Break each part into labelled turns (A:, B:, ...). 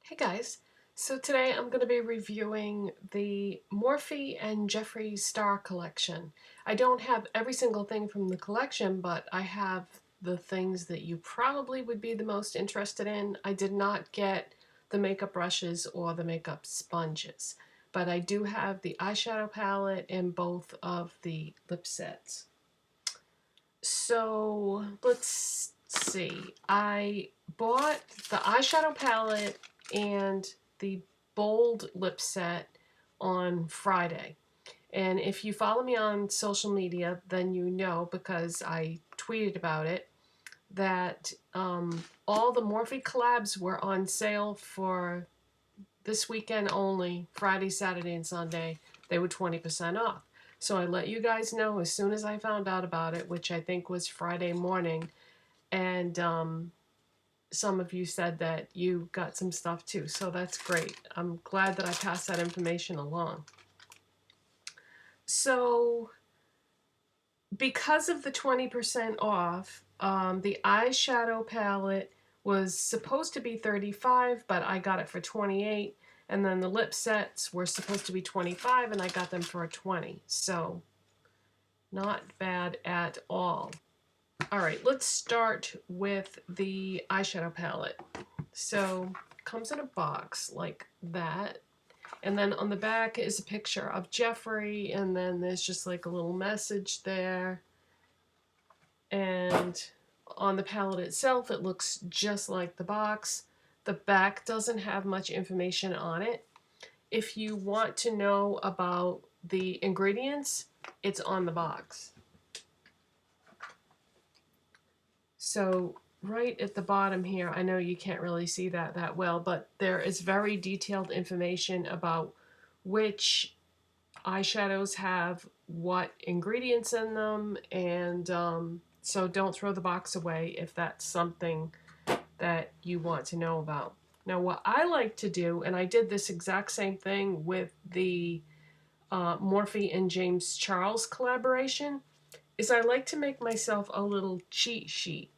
A: Hey guys, so today I'm going to be reviewing the Morphe and Jeffree Star collection. I don't have every single thing from the collection, but I have the things that you probably would be the most interested in. I did not get the makeup brushes or the makeup sponges, but I do have the eyeshadow palette and both of the lip sets. So let's see. I bought the eyeshadow palette and the bold lip set on Friday. And if you follow me on social media, then you know, because I tweeted about it, that all the Morphe collabs were on sale for this weekend only, Friday, Saturday, and Sunday. They were 20% off. So I let you guys know as soon as I found out about it, which I think was Friday morning. And some of you said that you got some stuff too. So that's great. I'm glad that I passed that information along. So because of the 20% off, the eyeshadow palette was supposed to be $35, but I got it for $28. And then the lip sets were supposed to be $25, and I got them for $20. So not bad at all. All right, let's start with the eyeshadow palette. So it comes in a box like that. And then on the back is a picture of Jeffree, and then there's just like a little message there. And on the palette itself, it looks just like the box. The back doesn't have much information on it. If you want to know about the ingredients, it's on the box. So right at the bottom here, I know you can't really see that well, but there is very detailed information about which eyeshadows have what ingredients in them, and so don't throw the box away if that's something that you want to know about. Now what I like to do, and I did this exact same thing with the Morphe and James Charles collaboration, is I like to make myself a little cheat sheet.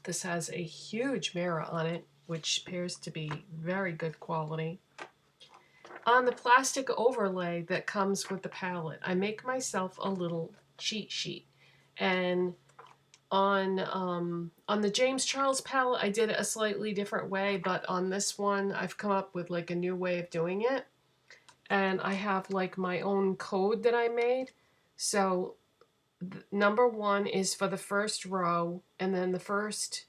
A: This has a huge mirror on it, which appears to be very good quality. On the plastic overlay that comes with the palette, I make myself a little cheat sheet. And on the James Charles palette, I did it a slightly different way, but on this one, I've come up with like a new way of doing it. And I have like my own code that I made. So number 1 is for the first row, and then the first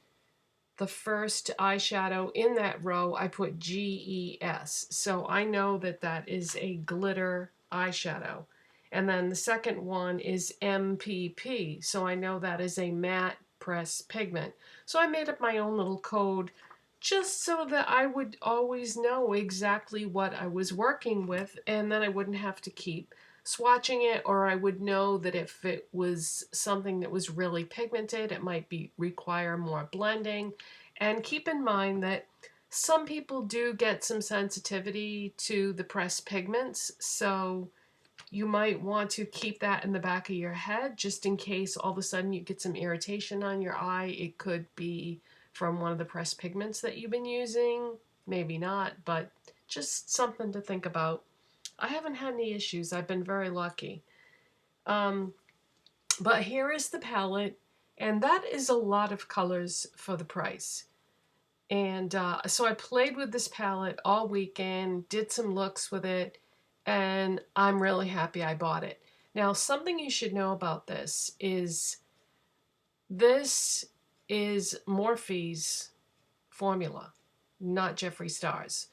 A: eyeshadow in that row, I put GES. So I know that that is a glitter eyeshadow. And then the second one is MPP. So I know that is a matte press pigment. So I made up my own little code just so that I would always know exactly what I was working with, and then I wouldn't have to keep swatching it, or I would know that if it was something that was really pigmented, it might require more blending. And keep in mind that some people do get some sensitivity to the pressed pigments, so you might want to keep that in the back of your head just in case all of a sudden you get some irritation on your eye. It could be from one of the pressed pigments that you've been using, maybe not, but just something to think about. I haven't had any issues. I've been very lucky. But here is the palette, and that is a lot of colors for the price. And so I played with this palette all weekend, did some looks with it, and I'm really happy I bought it. Now, something you should know about this is Morphe's formula, not Jeffree Star's.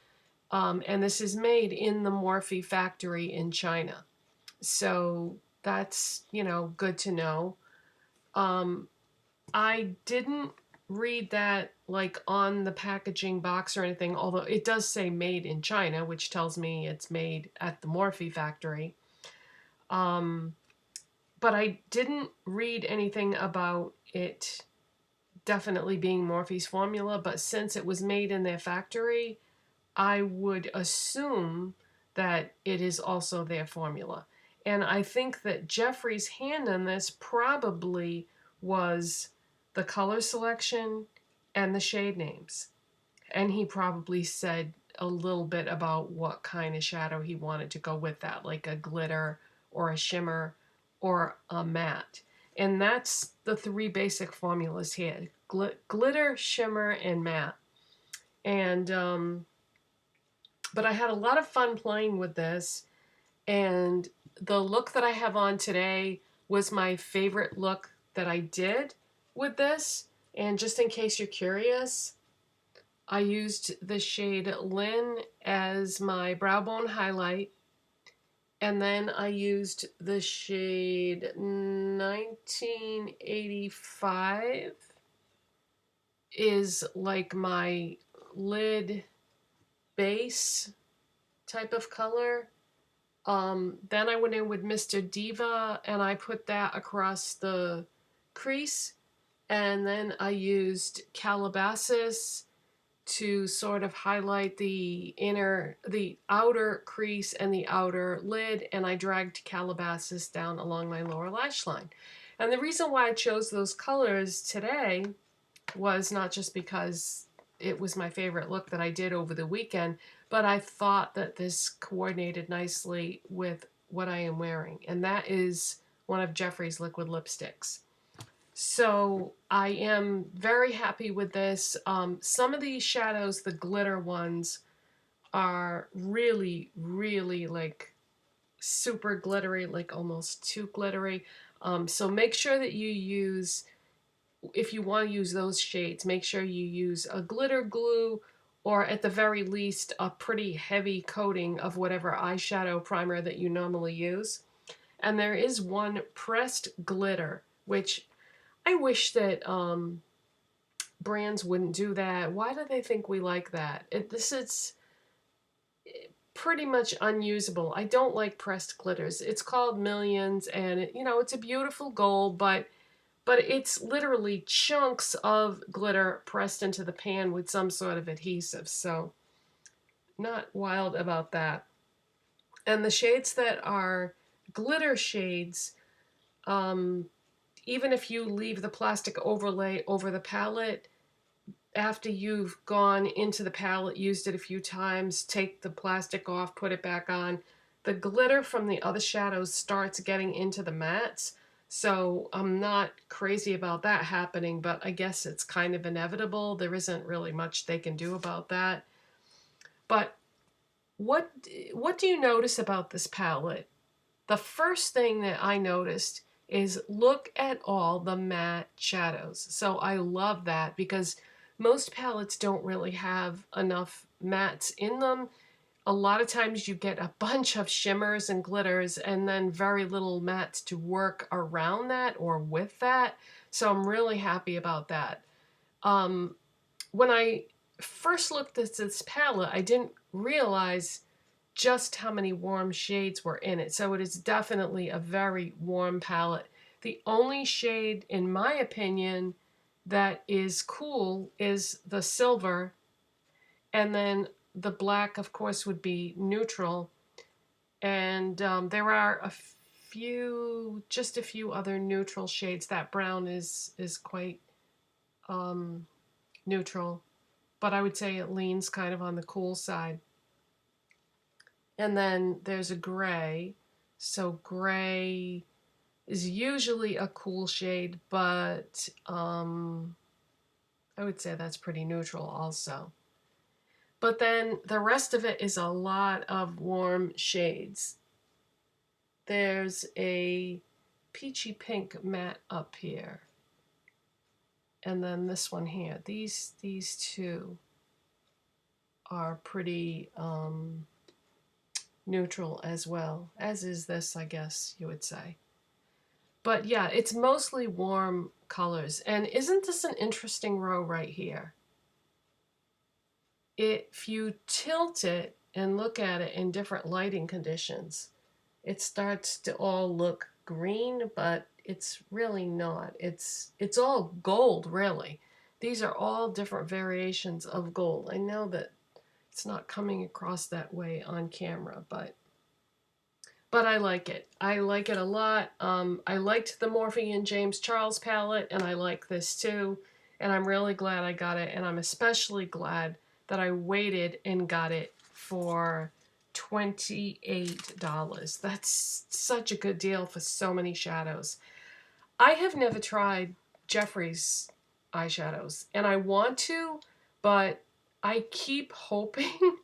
A: And this is made in the Morphe factory in China. So that's, good to know. I didn't read that like on the packaging box or anything, although it does say made in China, which tells me it's made at the Morphe factory. But I didn't read anything about it definitely being Morphe's formula, but since it was made in their factory, I would assume that it is also their formula. And I think that Jeffree's hand in this probably was the color selection and the shade names. And he probably said a little bit about what kind of shadow he wanted to go with that, like a glitter or a shimmer or a matte. And that's the three basic formulas here: glitter, shimmer, and matte. And but I had a lot of fun playing with this, and the look that I have on today was my favorite look that I did with this. And just in case you're curious, I used the shade Lynn as my brow bone highlight, and then I used the shade 1985 is like my lid base type of color. Then I went in with Mr. Diva and I put that across the crease, and then I used Calabasas to sort of highlight the outer crease and the outer lid, and I dragged Calabasas down along my lower lash line. And the reason why I chose those colors today was not just because it was my favorite look that I did over the weekend, but I thought that this coordinated nicely with what I am wearing, and that is one of Jeffree's liquid lipsticks. So I am very happy with this. Some of these shadows, the glitter ones, are really, really like super glittery, like almost too glittery. So make sure that you use, if you want to use those shades, make sure you use a glitter glue, or at the very least a pretty heavy coating of whatever eyeshadow primer that you normally use. And there is one pressed glitter, which I wish that brands wouldn't do that. Why do they think we like that? This is pretty much unusable. I don't like pressed glitters. It's called Millions, and it's a beautiful gold, but it's literally chunks of glitter pressed into the pan with some sort of adhesive. So not wild about that. And the shades that are glitter shades, even if you leave the plastic overlay over the palette, after you've gone into the palette, used it a few times, take the plastic off, put it back on, the glitter from the other shadows starts getting into the mattes. So I'm not crazy about that happening, but I guess it's kind of inevitable. There isn't really much they can do about that. But what do you notice about this palette? The first thing that I noticed is look at all the matte shadows. So I love that because most palettes don't really have enough mattes in them. A lot of times you get a bunch of shimmers and glitters and then very little mattes to work around that or with that. So I'm really happy about that. When I first looked at this palette, I didn't realize just how many warm shades were in it. So it is definitely a very warm palette. The only shade, in my opinion, that is cool is the silver, and then the black, of course, would be neutral. And there are just a few other neutral shades. That brown is quite neutral, but I would say it leans kind of on the cool side. And then there's a gray. So gray is usually a cool shade, but I would say that's pretty neutral also. But then the rest of it is a lot of warm shades. There's a peachy pink matte up here. And then this one here. These two are pretty neutral as well, as is this, I guess you would say. But yeah, it's mostly warm colors. And isn't this an interesting row right here? If you tilt it and look at it in different lighting conditions, it starts to all look green, but it's really not. It's all gold, really. These are all different variations of gold. I know that it's not coming across that way on camera, but I like it. I like it a lot. I liked the Morphe and James Charles palette, and I like this too. And I'm really glad I got it, and I'm especially glad that I waited and got it for $28. That's such a good deal for so many shadows. I have never tried Jeffree's eyeshadows, and I want to, but I keep hoping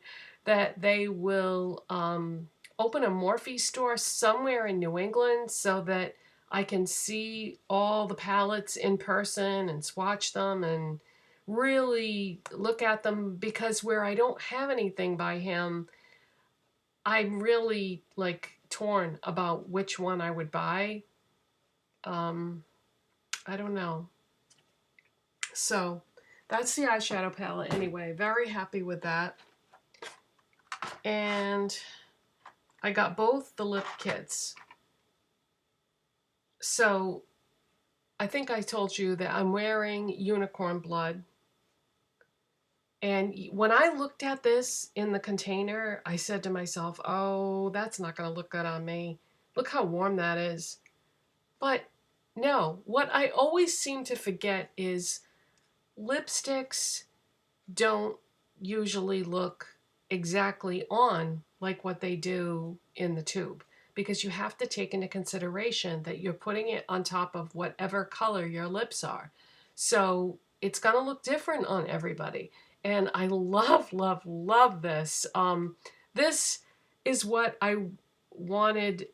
A: that they will open a Morphe store somewhere in New England so that I can see all the palettes in person and swatch them and really look at them, because where I don't have anything by him, I'm really like torn about which one I would buy. I don't know. So that's the eyeshadow palette anyway. Very happy with that. And I got both the lip kits. So I think I told you that I'm wearing Unicorn Blood. And when I looked at this in the container, I said to myself, oh, that's not going to look good on me. Look how warm that is. But no, what I always seem to forget is lipsticks don't usually look exactly on like what they do in the tube, because you have to take into consideration that you're putting it on top of whatever color your lips are. So it's going to look different on everybody. And I love, love, love this. This is what I wanted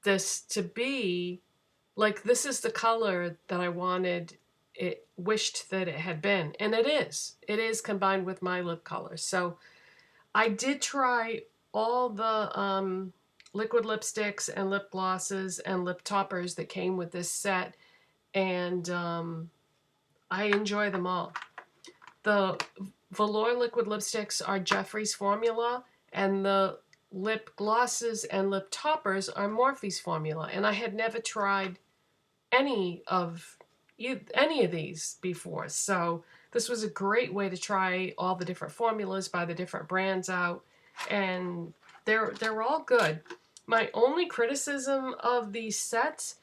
A: this to be. Like, this is the color that I wanted, it wished that it had been. And it is. It is combined with my lip color. So I did try all the liquid lipsticks and lip glosses and lip toppers that came with this set. And I enjoy them all. The Velour liquid lipsticks are Jeffree's formula, and the lip glosses and lip toppers are Morphe's formula. And I had never tried any of these before, so this was a great way to try all the different formulas by the different brands out, and they're all good. My only criticism of these sets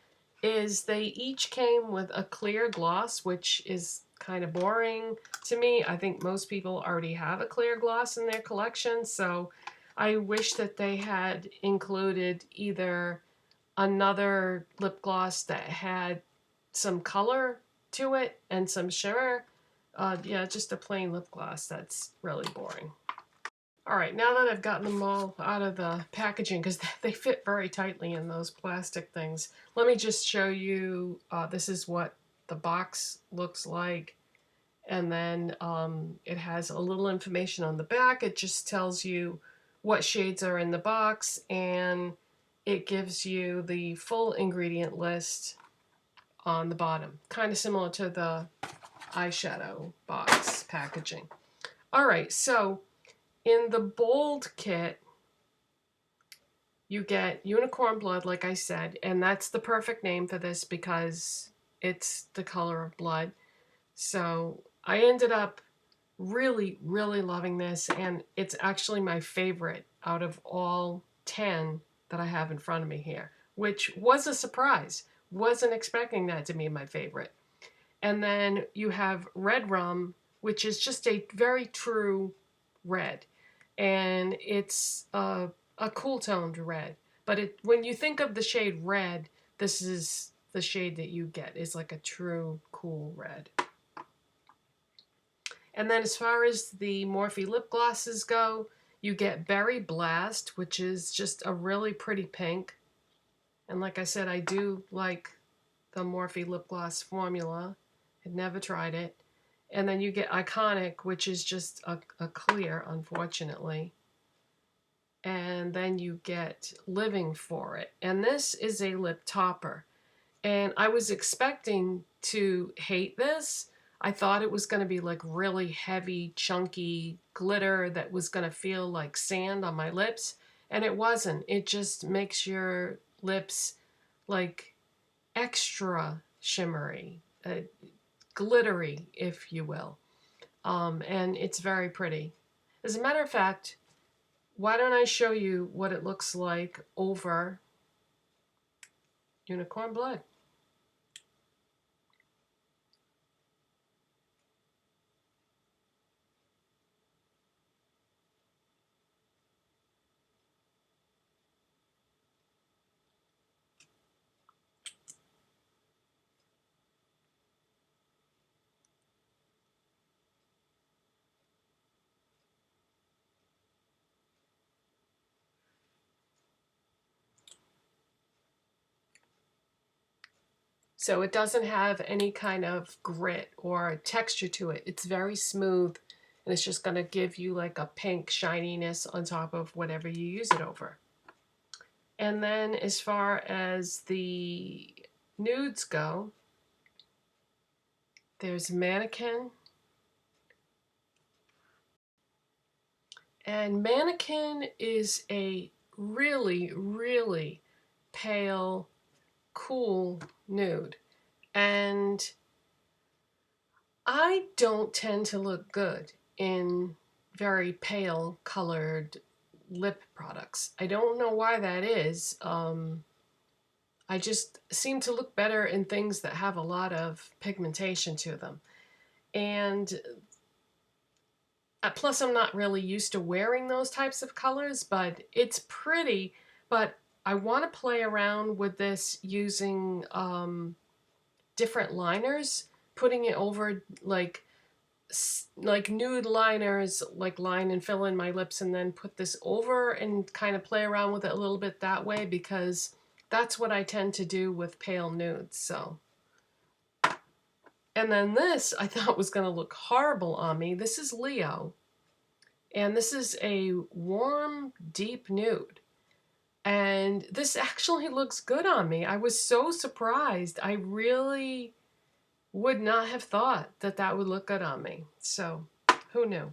A: is they each came with a clear gloss, which is kind of boring to me. I think most people already have a clear gloss in their collection, so I wish that they had included either another lip gloss that had some color to it and some shimmer. Yeah, just a plain lip gloss. That's really boring. All right, now that I've gotten them all out of the packaging, because they fit very tightly in those plastic things, let me just show you, this is what the box looks like. And then it has a little information on the back. It just tells you what shades are in the box, and it gives you the full ingredient list on the bottom. Kind of similar to the eyeshadow box packaging. All right, so in the bold kit, you get Unicorn Blood, like I said, and that's the perfect name for this because it's the color of blood. So I ended up really, really loving this, and it's actually my favorite out of all 10 that I have in front of me here, which was a surprise. Wasn't expecting that to be my favorite. And then you have Red Rum, which is just a very true red, and it's a cool toned red. But when you think of the shade red, this is the shade that you get. It's like a true cool red. And then as far as the Morphe lip glosses go, you get Berry Blast, which is just a really pretty pink. And like I said, I do like the Morphe lip gloss formula. I'd never tried it. And then you get Iconic, which is just a clear, unfortunately. And then you get Living for It. And this is a lip topper. And I was expecting to hate this. I thought it was going to be like really heavy, chunky glitter that was going to feel like sand on my lips. And it wasn't. It just makes your lips like extra shimmery, glittery, if you will. And it's very pretty. As a matter of fact, why don't I show you what it looks like over Unicorn Blood? So it doesn't have any kind of grit or texture to it. It's very smooth, and it's just going to give you like a pink shininess on top of whatever you use it over. And then as far as the nudes go, there's Mannequin. And Mannequin is a really, really pale, cool nude. And I don't tend to look good in very pale colored lip products. I don't know why that is. I just seem to look better in things that have a lot of pigmentation to them. And plus, I'm not really used to wearing those types of colors, but it's pretty. But I want to play around with this using different liners, putting it over like nude liners, like line and fill in my lips, and then put this over and kind of play around with it a little bit that way, because that's what I tend to do with pale nudes. So, and then this I thought was going to look horrible on me. This is Leo, and this is a warm, deep nude. And this actually looks good on me. I was so surprised. I really would not have thought that that would look good on me. So, who knew?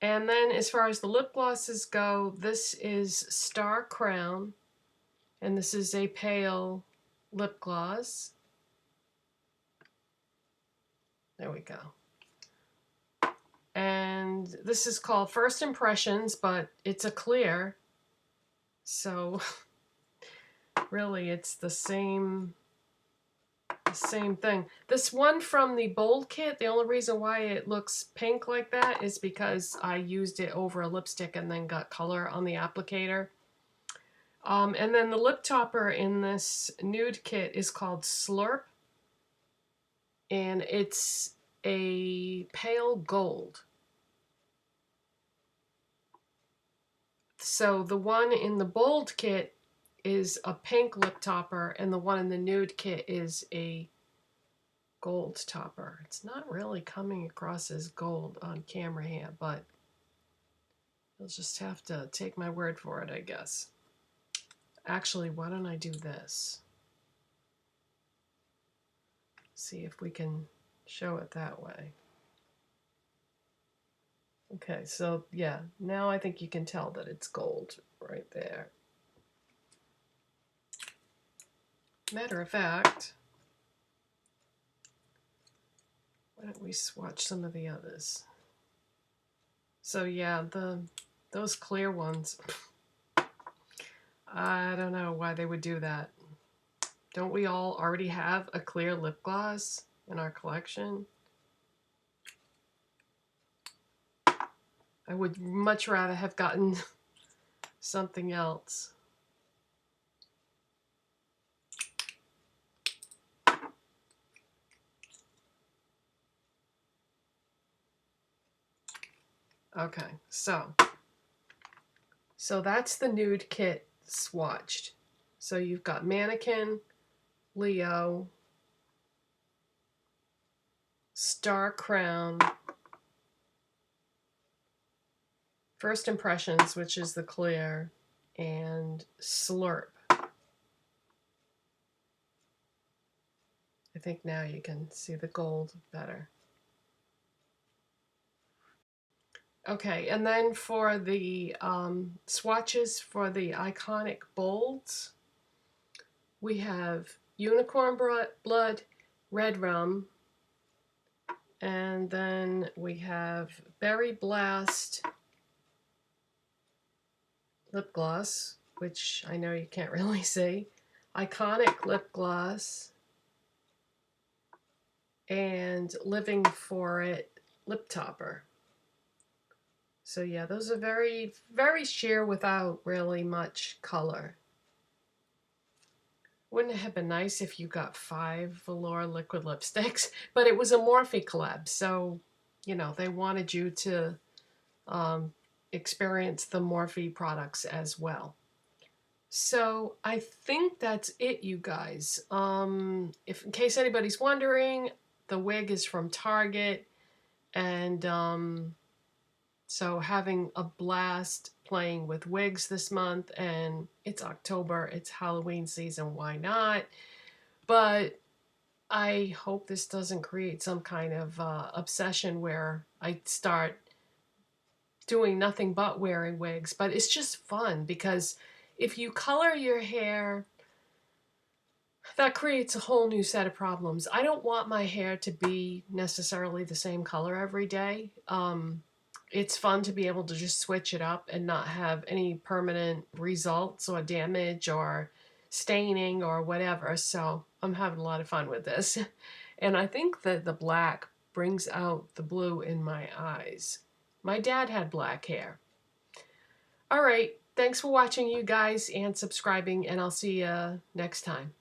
A: And then as far as the lip glosses go, this is Star Crown, and this is a pale lip gloss. There we go. And this is called First Impressions, but it's a clear. So really it's the same thing. This one from the Bold kit, the only reason why it looks pink like that is because I used it over a lipstick and then got color on the applicator. And then the lip topper in this nude kit is called Slurp, and it's a pale gold. So the one in the Bold kit is a pink lip topper, and the one in the nude kit is a gold topper. It's not really coming across as gold on camera here, but you'll just have to take my word for it, I guess. Actually, why don't I do this? See if we can show it that way. Okay, so yeah, now I think you can tell that it's gold right there. Matter of fact, why don't we swatch some of the others? So yeah, those clear ones, I don't know why they would do that. Don't we all already have a clear lip gloss in our collection? I would much rather have gotten something else. Okay, so that's the nude kit swatched. So you've got Mannequin, Leo, Star Crown, First Impressions, which is the clear, and Slurp. I think now you can see the gold better. Okay, and then for the swatches for the iconic bolds, we have Unicorn Blood, Red Rum, and then we have Berry Blast lip gloss, which I know you can't really see, Iconic lip gloss, and Living For It lip topper. So yeah, those are very, very sheer without really much color. Wouldn't it have been nice if you got 5 Velour liquid lipsticks? But it was a Morphe collab, so, you know, they wanted you to experience the Morphe products as well. So I think that's it, you guys. If in case anybody's wondering, the wig is from Target, and so having a blast playing with wigs this month, and it's October, it's Halloween season, why not? But I hope this doesn't create some kind of obsession where I start doing nothing but wearing wigs. But it's just fun because if you color your hair, that creates a whole new set of problems. I don't want my hair to be necessarily the same color every day. It's fun to be able to just switch it up and not have any permanent results or damage or staining or whatever. So I'm having a lot of fun with this. And I think that the black brings out the blue in my eyes. My dad had black hair. All right. Thanks for watching, you guys, and subscribing, and I'll see you next time.